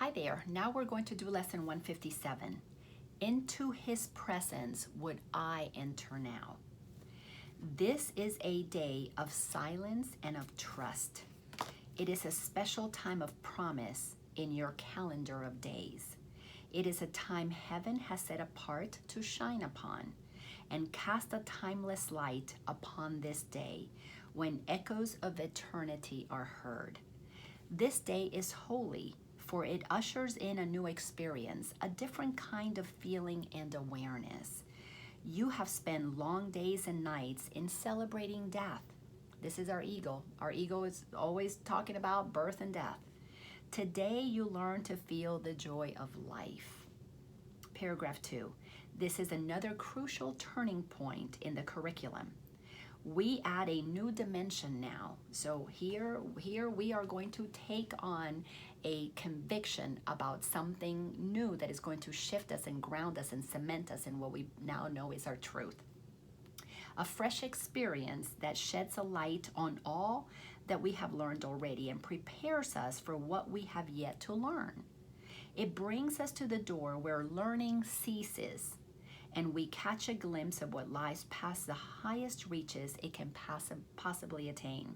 Hi there. Now we're going to do lesson 157. Into his presence would I enter now. This is a day of silence and of trust. It is a special time of promise in your calendar of days. It is a time heaven has set apart to shine upon and cast a timeless light upon this day when echoes of eternity are heard. This day is holy, for it ushers in a new experience, a different kind of feeling and awareness. You have spent long days and nights in celebrating death. This is our ego. Our ego is always talking about birth and death. Today you learn to feel the joy of life. Paragraph 2. This is another crucial turning point in the curriculum. We add a new dimension now. So here we are going to take on a conviction about something new that is going to shift us and ground us and cement us in what we now know is our truth. A fresh experience that sheds a light on all that we have learned already and prepares us for what we have yet to learn. It brings us to the door where learning ceases, and we catch a glimpse of what lies past the highest reaches it can possibly attain.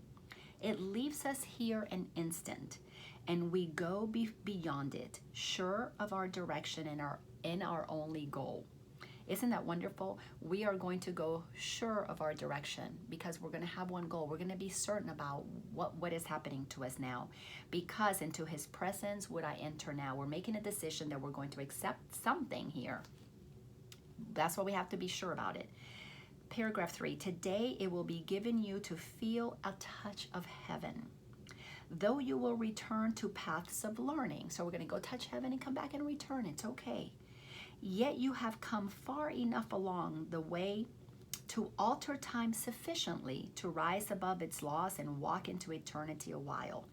It leaves us here an instant, and we go beyond it, sure of our direction and our only goal. Isn't that wonderful? We are going to go sure of our direction because we're going to have one goal. We're going to be certain about what is happening to us now, because into his presence would I enter now. We're making a decision that we're going to accept something here. That's why we have to be sure about it. Paragraph 3, today it will be given you to feel a touch of heaven, though you will return to paths of learning. So we're going to go touch heaven and come back and return. It's okay. Yet you have come far enough along the way to alter time sufficiently to rise above its laws and walk into eternity a while.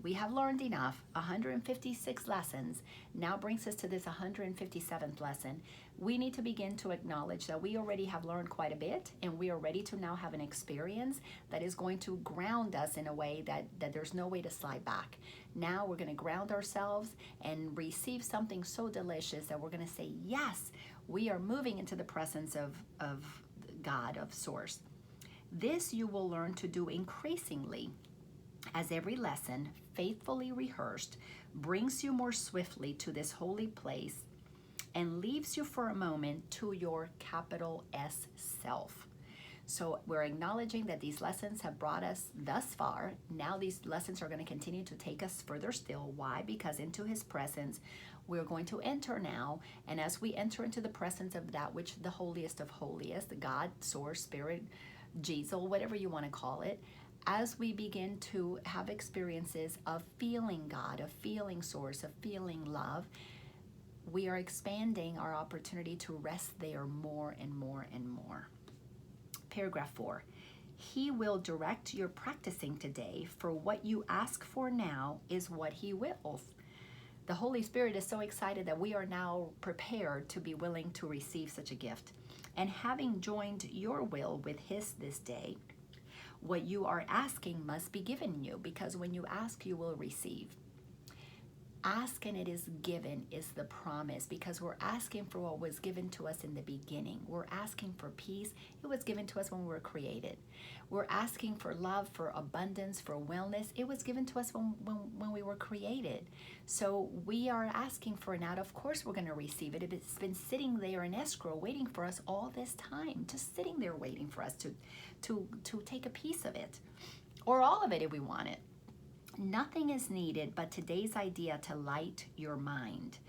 We have learned enough. 156 lessons now brings us to this 157th lesson. We need to begin to acknowledge that we already have learned quite a bit, and we are ready to now have an experience that is going to ground us in a way that there's no way to slide back. Now we're going to ground ourselves and receive something so delicious that we're going to say, yes, we are moving into the presence of God, of Source. This you will learn to do increasingly as every lesson, faithfully rehearsed, brings you more swiftly to this holy place and leaves you for a moment to your capital S self. So we're acknowledging that these lessons have brought us thus far. Now these lessons are going to continue to take us further still. Why? Because into his presence we're going to enter now. And as we enter into the presence of that which the holiest of holiest, the God, Source, Spirit, Jesus, whatever you want to call it, as we begin to have experiences of feeling God, of feeling Source, of feeling love, we are expanding our opportunity to rest there more and more and more. Paragraph 4. He will direct your practicing today, for what you ask for now is what he wills. The Holy Spirit is so excited that we are now prepared to be willing to receive such a gift. And having joined your will with his this day, what you are asking must be given you, because when you ask, you will receive. Ask and it is given is the promise, because we're asking for what was given to us in the beginning. We're asking for peace. It was given to us when we were created. We're asking for love, for abundance, for wellness. It was given to us when we were created. So we are asking for it now. Of course we're going to receive it. It's been sitting there in escrow waiting for us all this time, just sitting there waiting for us to take a piece of it, or all of it if we want it. Nothing is needed but today's idea to light your mind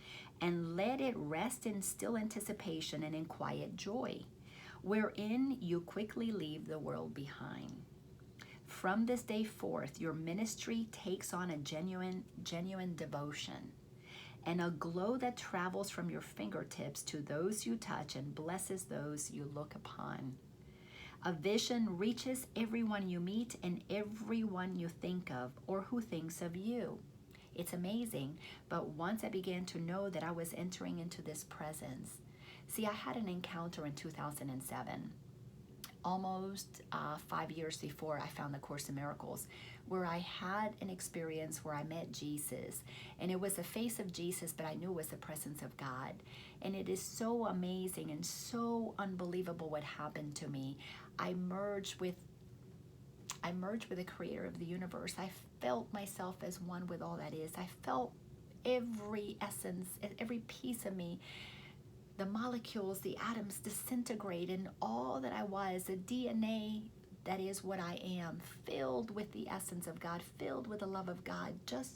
and let it rest in still anticipation and in quiet joy, wherein you quickly leave the world behind. From this day forth, your ministry takes on a genuine devotion and a glow that travels from your fingertips to those you touch and blesses those you look upon. A vision reaches everyone you meet and everyone you think of or who thinks of you. It's amazing, but once I began to know that I was entering into this presence. See, I had an encounter in 2007. almost 5 years before I found the Course in Miracles, where I had an experience where I met Jesus. And it was the face of Jesus, but I knew it was the presence of God. And it is so amazing and so unbelievable what happened to me. I merged with the creator of the universe. I felt myself as one with all that is. I felt every essence, every piece of me, the molecules, the atoms disintegrate, and all that I was, the DNA that is what I am, filled with the essence of God, filled with the love of God, just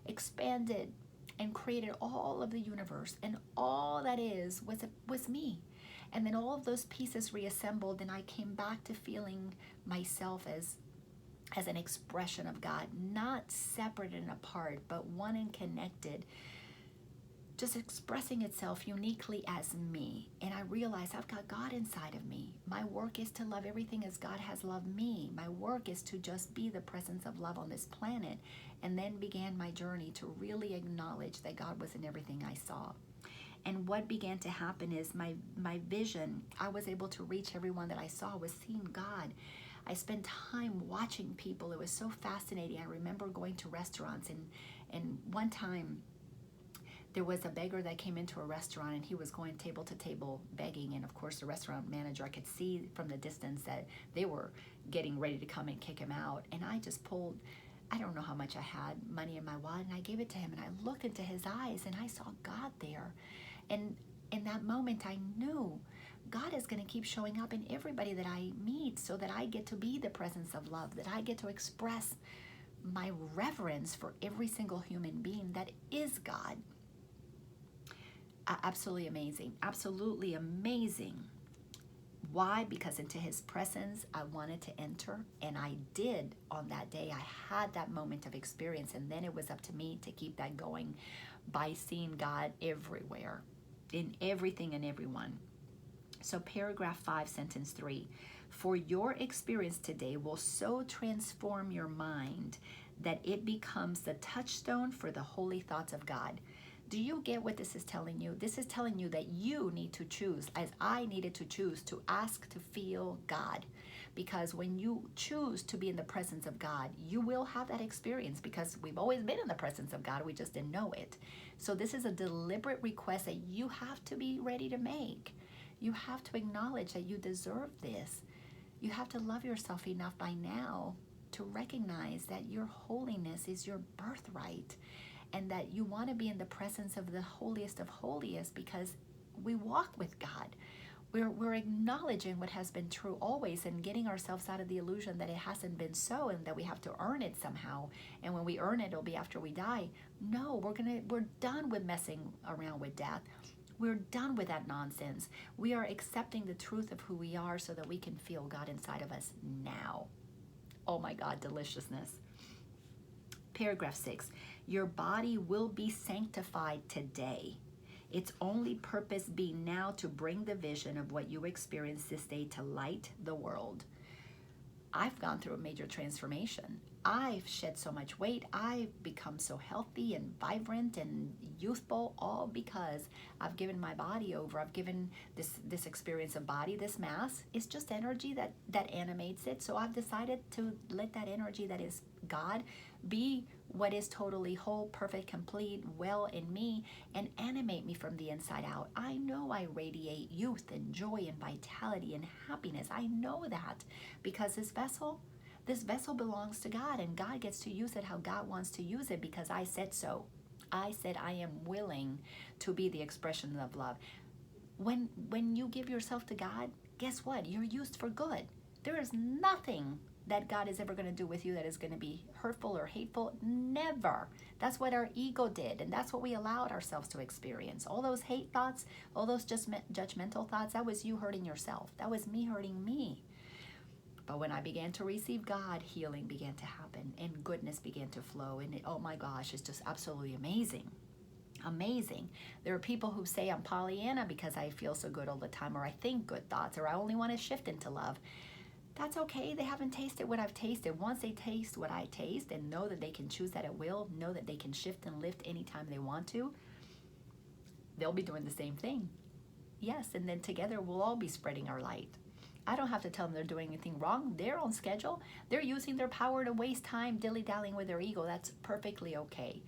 expanded and created all of the universe, and all that is was me. And then all of those pieces reassembled, and I came back to feeling myself as an expression of God, not separate and apart, but one and connected, just expressing itself uniquely as me. And I realized I've got God inside of me. My work is to love everything as God has loved me. My work is to just be the presence of love on this planet. And then began my journey to really acknowledge that God was in everything I saw. And what began to happen is my vision, I was able to reach everyone that I saw, was seeing God. I spent time watching people. It was so fascinating. I remember going to restaurants, and one time there was a beggar that came into a restaurant, and he was going table to table begging. And of course, the restaurant manager, I could see from the distance that they were getting ready to come and kick him out. And I just pulled, I don't know how much I had, money in my wallet, and I gave it to him. And I looked into his eyes, and I saw God there. And in that moment, I knew God is going to keep showing up in everybody that I meet, so that I get to be the presence of love, that I get to express my reverence for every single human being that is God. Absolutely amazing. Absolutely amazing. Why? Because into his presence I wanted to enter, and I did on that day. I had that moment of experience, and then it was up to me to keep that going by seeing God everywhere, in everything and everyone. So paragraph 5, sentence 3, for your experience today will so transform your mind that it becomes the touchstone for the holy thoughts of God. Do you get what this is telling you? This is telling you that you need to choose, as I needed to choose, to ask to feel God. Because when you choose to be in the presence of God, you will have that experience, because we've always been in the presence of God. We just didn't know it. So this is a deliberate request that you have to be ready to make. You have to acknowledge that you deserve this. You have to love yourself enough by now to recognize that your holiness is your birthright, and that you want to be in the presence of the holiest of holiest, because we walk with God. We're acknowledging what has been true always, and getting ourselves out of the illusion that it hasn't been so, and that we have to earn it somehow. And when we earn it, it'll be after we die. No, we're done with messing around with death. We're done with that nonsense. We are accepting the truth of who we are, so that we can feel God inside of us now. Oh my God, deliciousness. Paragraph 6, your body will be sanctified today. Its only purpose being now to bring the vision of what you experience this day to light the world. I've gone through a major transformation. I've shed so much weight. I've become so healthy and vibrant and youthful, all because I've given my body over. I've given this experience of body, this mass. It's just energy that animates it. So I've decided to let that energy that is God be what is totally whole, perfect, complete, well in me, and animate me from the inside out. I know I radiate youth and joy and vitality and happiness. I know that, because this vessel belongs to God, and God gets to use it how God wants to use it, because I said so. I said I am willing to be the expression of love. When you give yourself to God, guess what? You're used for good. There is nothing that God is ever going to do with you that is going to be hurtful or hateful. Never. That's what our ego did, and that's what we allowed ourselves to experience. All those hate thoughts, all those just judgmental thoughts, that was you hurting yourself. That was me hurting me. But when I began to receive God, healing began to happen, and goodness began to flow, and oh my gosh, it's just absolutely amazing. Amazing. There are people who say I'm Pollyanna because I feel so good all the time, or I think good thoughts, or I only want to shift into love. That's okay. They haven't tasted what I've tasted. Once they taste what I taste and know that they can choose that at will, know that they can shift and lift anytime they want to, they'll be doing the same thing. Yes, and then together we'll all be spreading our light. I don't have to tell them they're doing anything wrong. They're on schedule. They're using their power to waste time dilly-dallying with their ego. That's perfectly okay.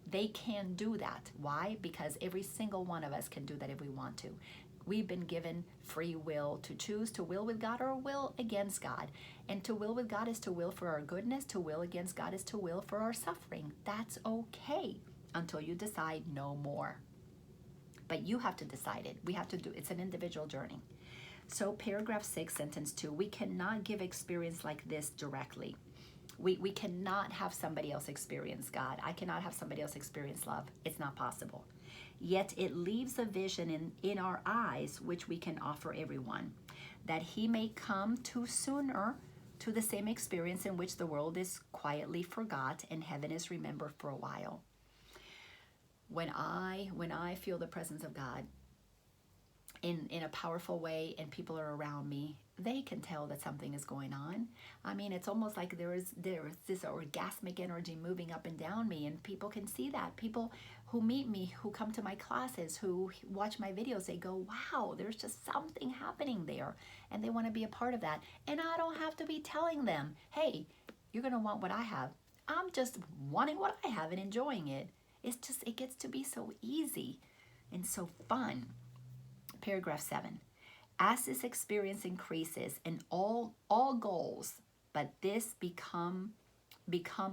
They can do that. Why? Because every single one of us can do that if we want to. We've been given free will to choose to will with God or will against God. And to will with God is to will for our goodness. To will against God is to will for our suffering. That's okay until you decide no more. But you have to decide it. We have to do it's an individual journey. So paragraph 6, sentence 2, we cannot give experience like this directly. We cannot have somebody else experience God. I cannot have somebody else experience love. It's not possible. Yet it leaves a vision in our eyes which we can offer everyone, that he may come to sooner to the same experience in which the world is quietly forgot and heaven is remembered for a while. When I feel the presence of God in a powerful way and people are around me, they can tell that something is going on. I mean, it's almost like there is this orgasmic energy moving up and down me, and people can see that. People who meet me, who come to my classes, who watch my videos, they go, wow, there's just something happening there, and they want to be a part of that. And I don't have to be telling them, hey, you're going to want what I have. I'm just wanting what I have and enjoying it. It gets to be so easy and so fun. Paragraph 7. As this experience increases in all goals, but this become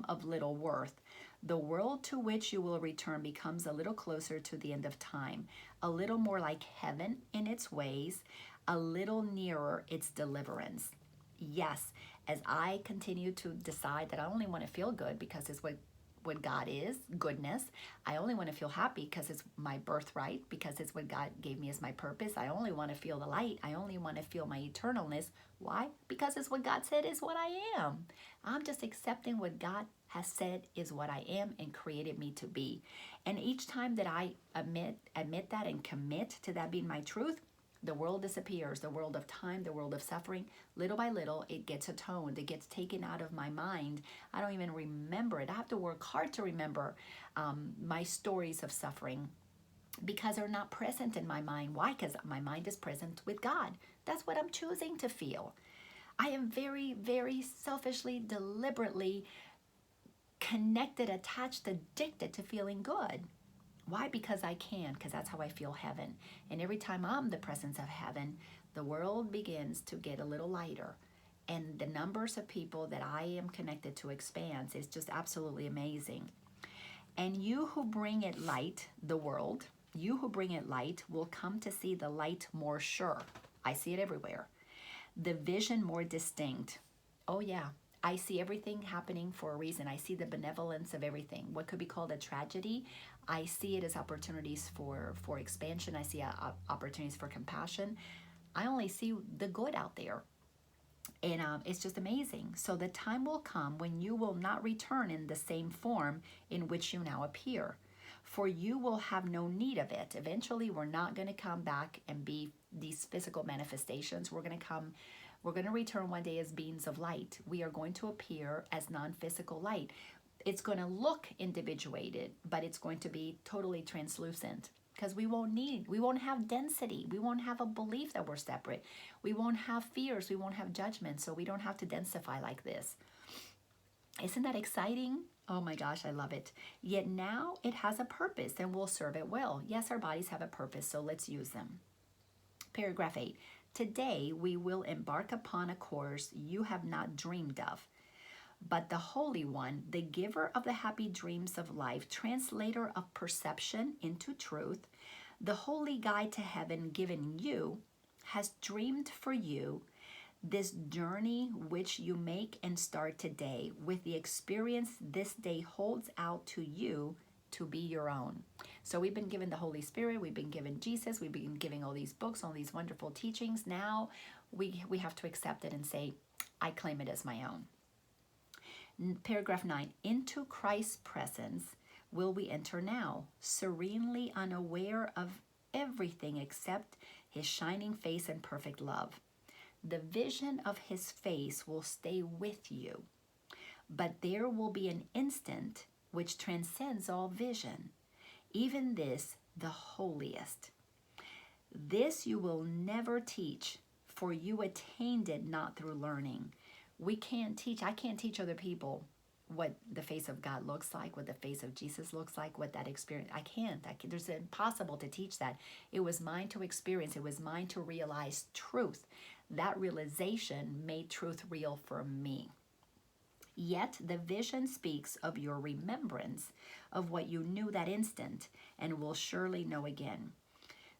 of little worth, the world to which you will return becomes a little closer to the end of time, a little more like heaven in its ways, a little nearer its deliverance. Yes, as I continue to decide that I only want to feel good because it's what God is, goodness. I only want to feel happy because it's my birthright, because it's what God gave me as my purpose. I only want to feel the light. I only want to feel my eternalness. Why? Because it's what God said is what I am. I'm just accepting what God has said is what I am and created me to be. And each time that I admit that and commit to that being my truth, the world disappears, the world of time, the world of suffering. Little by little, it gets atoned. It gets taken out of my mind. I don't even remember it. I have to work hard to remember my stories of suffering because they're not present in my mind. Why? Because my mind is present with God. That's what I'm choosing to feel. I am very, very selfishly, deliberately connected, attached, addicted to feeling good. Why? Because I can, because that's how I feel heaven. And every time I'm the presence of heaven, the world begins to get a little lighter. And the numbers of people that I am connected to expands. It's just absolutely amazing. And you who bring it light, the world, you who bring it light will come to see the light more sure. I see it everywhere. The vision more distinct. Oh yeah. I see everything happening for a reason. I see the benevolence of everything. What could be called a tragedy, I see it as opportunities for expansion. I see opportunities for compassion. I only see the good out there. And it's just amazing. So the time will come when you will not return in the same form in which you now appear. For you will have no need of it. Eventually, we're not going to come back and be these physical manifestations. We're going to return one day as beings of light. We are going to appear as non-physical light. It's going to look individuated, but it's going to be totally translucent because we won't have density. We won't have a belief that we're separate. We won't have fears. We won't have judgment. So we don't have to densify like this. Isn't that exciting? Oh my gosh, I love it. Yet now it has a purpose and will serve it well. Yes, our bodies have a purpose, so let's use them. Paragraph 8. Today we will embark upon a course you have not dreamed of. But the Holy One, the giver of the happy dreams of life, translator of perception into truth, the holy guide to heaven given you, has dreamed for you this journey which you make and start today with the experience this day holds out to you to be your own. So we've been given the Holy Spirit, we've been given Jesus, we've been giving all these books, all these wonderful teachings. Now we have to accept it and say, I claim it as my own. Paragraph 9, into Christ's presence will we enter now, serenely unaware of everything except his shining face and perfect love. The vision of his face will stay with you, but there will be an instant which transcends all vision, even this, the holiest. This you will never teach, For you attained it not through learning. I can't teach other people what the face of God looks like, what the face of Jesus looks like, what that experience, I can't. There's impossible to teach that. It was mine to experience. It was mine to realize truth. That realization made truth real for me. Yet the vision speaks of your remembrance of what you knew that instant and will surely know again.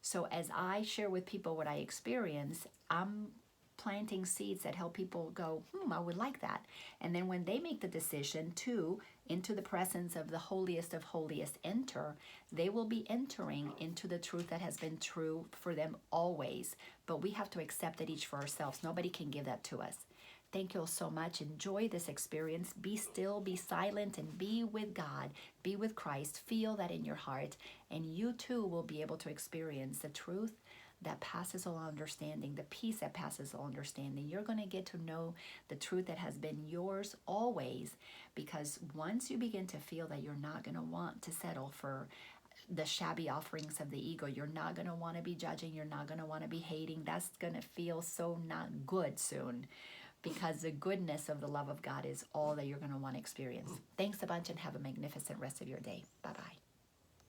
So as I share with people what I experience, I'm planting seeds that help people go, I would like that. And then when they make the decision to, into the presence of the holiest of holiest, enter, they will be entering into the truth that has been true for them always. But we have to accept it each for ourselves. Nobody can give that to us. Thank you all so much. Enjoy this experience. Be still, be silent, and be with God. Be with Christ. Feel that in your heart. And you too will be able to experience the truth that passes all understanding, the peace that passes all understanding. You're going to get to know the truth that has been yours always, because once you begin to feel that you're not going to want to settle for the shabby offerings of the ego, you're not going to want to be judging, you're not going to want to be hating, that's going to feel so not good soon, because the goodness of the love of God is all that you're going to want to experience. Thanks a bunch and have a magnificent rest of your day. Bye-bye.